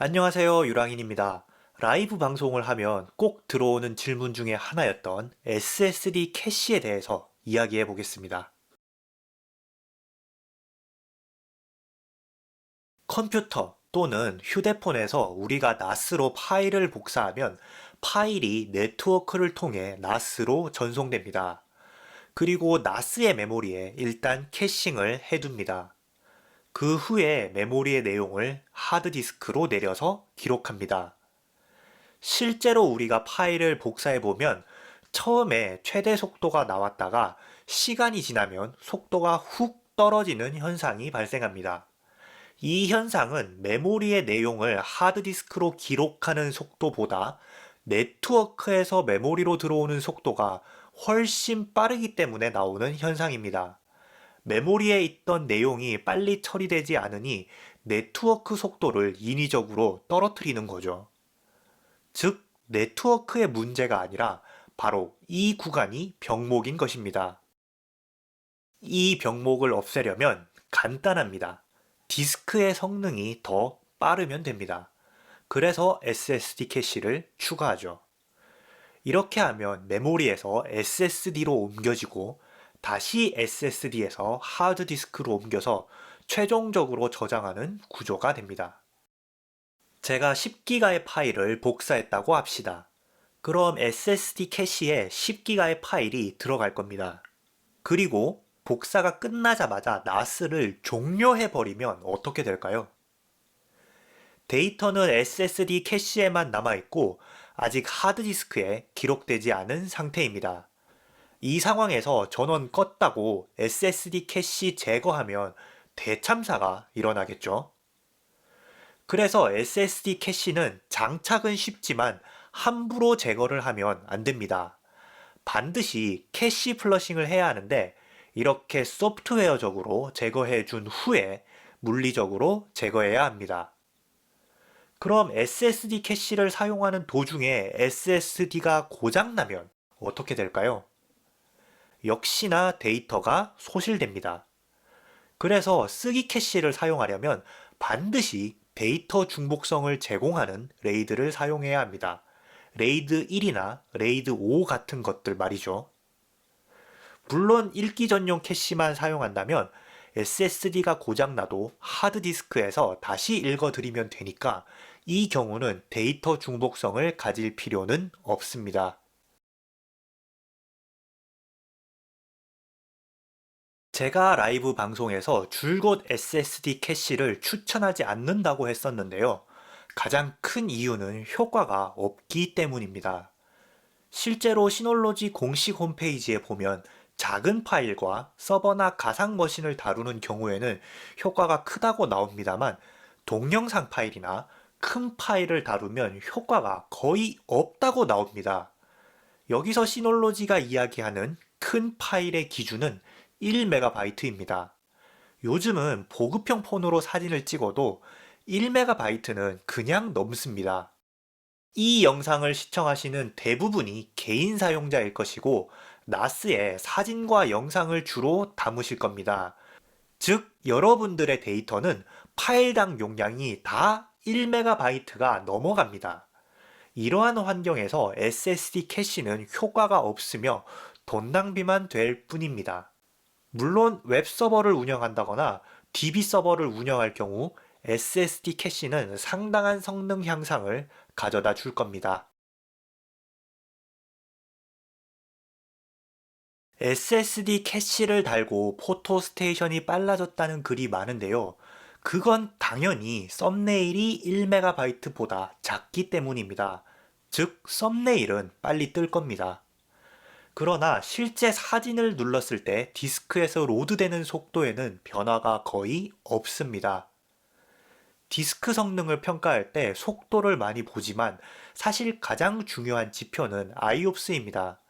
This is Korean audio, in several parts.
안녕하세요. 유랑인입니다. 라이브 방송을 하면 꼭 들어오는 질문 중에 하나였던 SSD 캐시에 대해서 이야기해 보겠습니다. 컴퓨터 또는 휴대폰에서 우리가 NAS로 파일을 복사하면 파일이 네트워크를 통해 NAS로 전송됩니다. 그리고 NAS의 메모리에 일단 캐싱을 해둡니다. 그 후에 메모리의 내용을 하드디스크로 내려서 기록합니다. 실제로 우리가 파일을 복사해 보면 처음에 최대 속도가 나왔다가 시간이 지나면 속도가 훅 떨어지는 현상이 발생합니다. 이 현상은 메모리의 내용을 하드디스크로 기록하는 속도보다 네트워크에서 메모리로 들어오는 속도가 훨씬 빠르기 때문에 나오는 현상입니다. 메모리에 있던 내용이 빨리 처리되지 않으니 네트워크 속도를 인위적으로 떨어뜨리는 거죠. 즉, 네트워크의 문제가 아니라 바로 이 구간이 병목인 것입니다. 이 병목을 없애려면 간단합니다. 디스크의 성능이 더 빠르면 됩니다. 그래서 SSD 캐시를 추가하죠. 이렇게 하면 메모리에서 SSD로 옮겨지고 다시 SSD에서 하드디스크로 옮겨서 최종적으로 저장하는 구조가 됩니다. 제가 10기가의 파일을 복사했다고 합시다. 그럼 SSD 캐시에 10기가의 파일이 들어갈 겁니다. 그리고 복사가 끝나자마자 NAS를 종료해버리면 어떻게 될까요? 데이터는 SSD 캐시에만 남아있고 아직 하드디스크에 기록되지 않은 상태입니다. 이 상황에서 전원 껐다고 SSD 캐시 제거하면 대참사가 일어나겠죠? 그래서 SSD 캐시는 장착은 쉽지만 함부로 제거를 하면 안 됩니다. 반드시 캐시 플러싱을 해야 하는데 이렇게 소프트웨어적으로 제거해 준 후에 물리적으로 제거해야 합니다. 그럼 SSD 캐시를 사용하는 도중에 SSD가 고장나면 어떻게 될까요? 역시나 데이터가 소실됩니다. 그래서 쓰기 캐시를 사용하려면 반드시 데이터 중복성을 제공하는 레이드를 사용해야 합니다. 레이드 1이나 레이드 5 같은 것들 말이죠. 물론 읽기 전용 캐시만 사용한다면 SSD가 고장나도 하드디스크에서 다시 읽어드리면 되니까 이 경우는 데이터 중복성을 가질 필요는 없습니다. 제가 라이브 방송에서 줄곧 SSD 캐시를 추천하지 않는다고 했었는데요. 가장 큰 이유는 효과가 없기 때문입니다. 실제로 시놀로지 공식 홈페이지에 보면 작은 파일과 서버나 가상 머신을 다루는 경우에는 효과가 크다고 나옵니다만 동영상 파일이나 큰 파일을 다루면 효과가 거의 없다고 나옵니다. 여기서 시놀로지가 이야기하는 큰 파일의 기준은 1MB입니다. 요즘은 보급형 폰으로 사진을 찍어도 1MB는 그냥 넘습니다. 이 영상을 시청하시는 대부분이 개인 사용자일 것이고 나스에 사진과 영상을 주로 담으실 겁니다. 즉, 여러분들의 데이터는 파일당 용량이 다 1MB가 넘어갑니다. 이러한 환경에서 SSD 캐시는 효과가 없으며 돈 낭비만 될 뿐입니다. 물론 웹서버를 운영한다거나 DB 서버를 운영할 경우 SSD 캐시는 상당한 성능 향상을 가져다 줄 겁니다. SSD 캐시를 달고 포토 스테이션이 빨라졌다는 글이 많은데요. 그건 당연히 썸네일이 1MB보다 작기 때문입니다. 즉, 썸네일은 빨리 뜰 겁니다. 그러나 실제 사진을 눌렀을 때 디스크에서 로드되는 속도에는 변화가 거의 없습니다. 디스크 성능을 평가할 때 속도를 많이 보지만 사실 가장 중요한 지표는 IOPS입니다.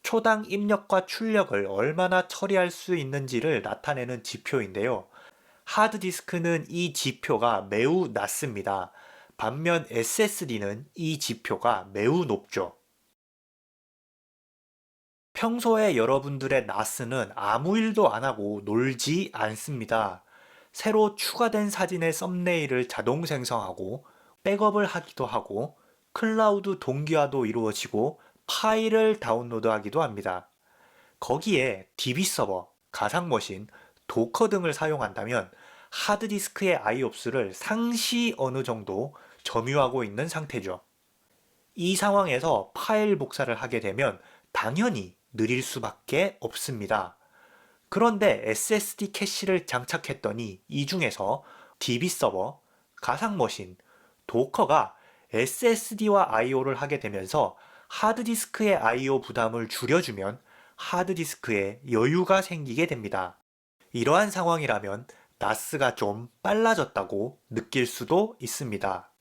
초당 입력과 출력을 얼마나 처리할 수 있는지를 나타내는 지표인데요. 하드디스크는 이 지표가 매우 낮습니다. 반면 SSD는 이 지표가 매우 높죠. 평소에 여러분들의 나스는 아무 일도 안 하고 놀지 않습니다. 새로 추가된 사진의 썸네일을 자동 생성하고 백업을 하기도 하고 클라우드 동기화도 이루어지고 파일을 다운로드하기도 합니다. 거기에 DB 서버, 가상머신, 도커 등을 사용한다면 하드디스크의 IOPS를 상시 어느 정도 점유하고 있는 상태죠. 이 상황에서 파일 복사를 하게 되면 당연히 느릴 수밖에 없습니다. 그런데 SSD 캐시를 장착했더니 이 중에서 DB 서버, 가상머신, 도커가 SSD와 IO를 하게 되면서 하드디스크의 IO 부담을 줄여주면 하드디스크에 여유가 생기게 됩니다. 이러한 상황이라면 나스가 좀 빨라졌다고 느낄 수도 있습니다.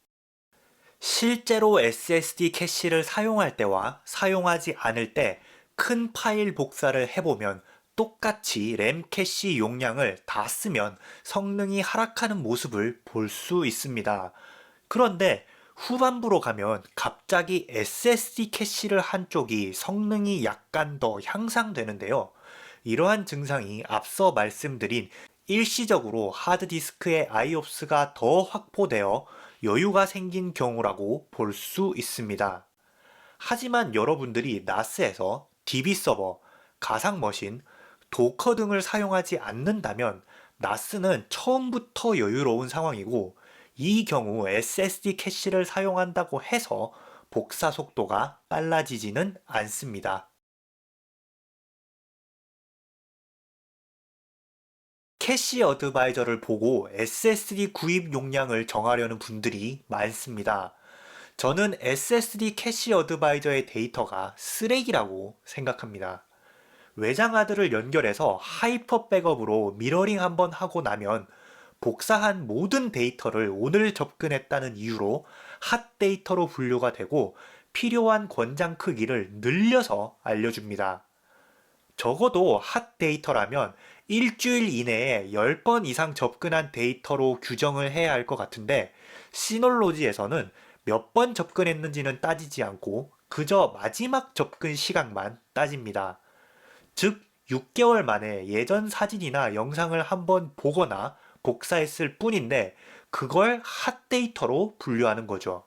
실제로 SSD 캐시를 사용할 때와 사용하지 않을 때 큰 파일 복사를 해보면 똑같이 램 캐시 용량을 다 쓰면 성능이 하락하는 모습을 볼 수 있습니다. 그런데 후반부로 가면 갑자기 SSD 캐시를 한 쪽이 성능이 약간 더 향상되는데요. 이러한 증상이 앞서 말씀드린 일시적으로 하드디스크의 IOPS가 더 확보되어 여유가 생긴 경우라고 볼 수 있습니다. 하지만 여러분들이 나스에서 DB 서버, 가상머신, 도커 등을 사용하지 않는다면 나스는 처음부터 여유로운 상황이고 이 경우 SSD 캐시를 사용한다고 해서 복사 속도가 빨라지지는 않습니다. 캐시 어드바이저를 보고 SSD 구입 용량을 정하려는 분들이 많습니다. 저는 SSD 캐시 어드바이저의 데이터가 쓰레기라고 생각합니다. 외장 하드를 연결해서 하이퍼 백업으로 미러링 한번 하고 나면 복사한 모든 데이터를 오늘 접근했다는 이유로 핫 데이터로 분류가 되고 필요한 권장 크기를 늘려서 알려줍니다. 적어도 핫 데이터라면 일주일 이내에 10번 이상 접근한 데이터로 규정을 해야 할 것 같은데 시놀로지에서는 몇 번 접근했는지는 따지지 않고 그저 마지막 접근 시간만 따집니다. 즉 6개월 만에 예전 사진이나 영상을 한번 보거나 복사했을 뿐인데 그걸 핫 데이터로 분류하는 거죠.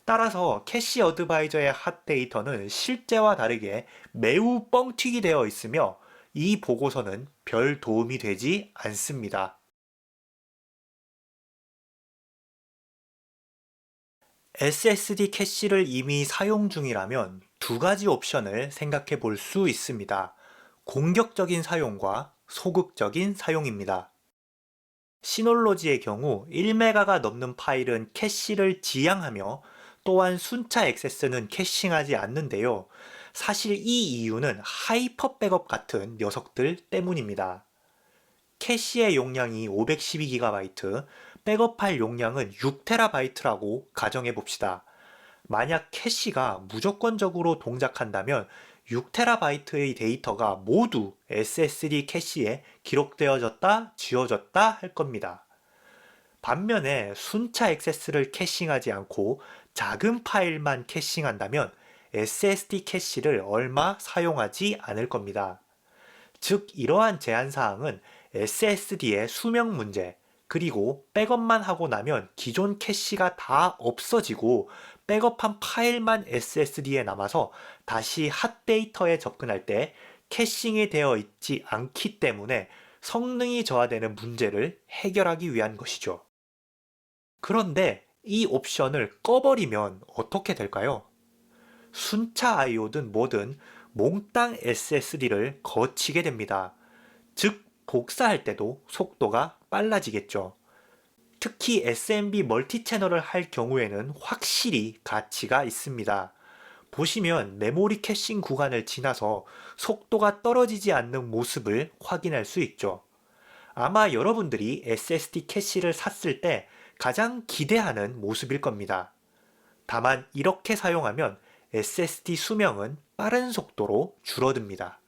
따라서 캐시 어드바이저의 핫 데이터는 실제와 다르게 매우 뻥튀기 되어 있으며 이 보고서는 별 도움이 되지 않습니다. SSD 캐시를 이미 사용 중이라면 두 가지 옵션을 생각해 볼 수 있습니다. 공격적인 사용과 소극적인 사용입니다. 시놀로지의 경우 1메가가 넘는 파일은 캐시를 지양하며 또한 순차 액세스는 캐싱하지 않는데요. 사실 이 이유는 하이퍼 백업 같은 녀석들 때문입니다. 캐시의 용량이 512GB, 백업할 용량은 6TB라고 가정해 봅시다. 만약 캐시가 무조건적으로 동작한다면 6TB의 데이터가 모두 SSD 캐시에 기록되어졌다, 지워졌다 할 겁니다. 반면에 순차 액세스를 캐싱하지 않고 작은 파일만 캐싱한다면 SSD 캐시를 얼마 사용하지 않을 겁니다. 즉 이러한 제한사항은 SSD의 수명 문제, 그리고 백업만 하고 나면 기존 캐시가 다 없어지고 백업한 파일만 SSD에 남아서 다시 핫 데이터에 접근할 때 캐싱이 되어 있지 않기 때문에 성능이 저하되는 문제를 해결하기 위한 것이죠. 그런데 이 옵션을 꺼버리면 어떻게 될까요? 순차 IO든 뭐든 몽땅 SSD를 거치게 됩니다. 즉, 복사할 때도 속도가 빨라지겠죠. 특히 SMB 멀티 채널을 할 경우에는 확실히 가치가 있습니다. 보시면 메모리 캐싱 구간을 지나서 속도가 떨어지지 않는 모습을 확인할 수 있죠. 아마 여러분들이 SSD 캐시를 샀을 때 가장 기대하는 모습일 겁니다. 다만 이렇게 사용하면 SSD 수명은 빠른 속도로 줄어듭니다.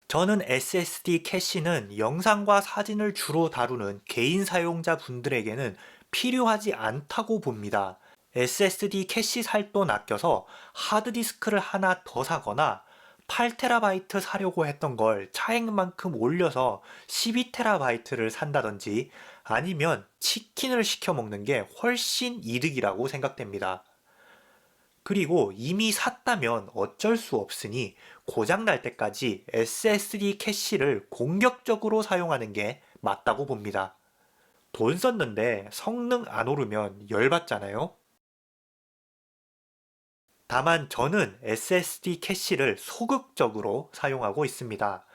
저는 SSD 캐시는 영상과 사진을 주로 다루는 개인 사용자 분들에게는 필요하지 않다고 봅니다. SSD 캐시 살 돈 아껴서 하드디스크를 하나 더 사거나 8TB 사려고 했던 걸 차액만큼 올려서 12TB를 산다든지 아니면 치킨을 시켜 먹는 게 훨씬 이득이라고 생각됩니다. 그리고 이미 샀다면 어쩔 수 없으니 고장날 때까지 SSD 캐시를 공격적으로 사용하는 게 맞다고 봅니다. 돈 썼는데 성능 안 오르면 열받잖아요? 다만 저는 SSD 캐시를 소극적으로 사용하고 있습니다.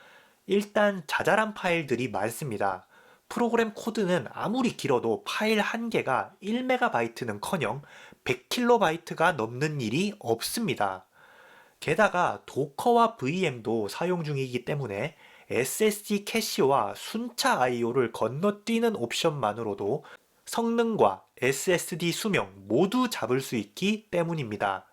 일단 자잘한 파일들이 많습니다. 프로그램 코드는 아무리 길어도 파일 한 개가 1MB는커녕 100KB 넘는 일이 없습니다. 게다가 도커와 VM도 사용 중이기 때문에 SSD 캐시와 순차 IO를 건너뛰는 옵션만으로도 성능과 SSD 수명 모두 잡을 수 있기 때문입니다.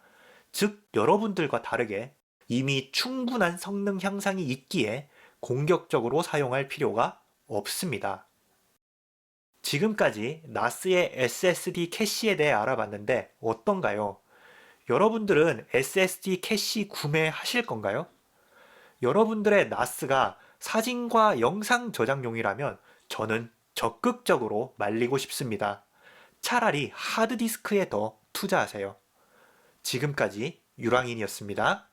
즉, 여러분들과 다르게 이미 충분한 성능 향상이 있기에 공격적으로 사용할 필요가 없습니다. 지금까지 나스의 SSD 캐시에 대해 알아봤는데 어떤가요? 여러분들은 SSD 캐시 구매하실 건가요? 여러분들의 나스가 사진과 영상 저장용이라면 저는 적극적으로 말리고 싶습니다. 차라리 하드디스크에 더 투자하세요. 지금까지 유랑인이었습니다.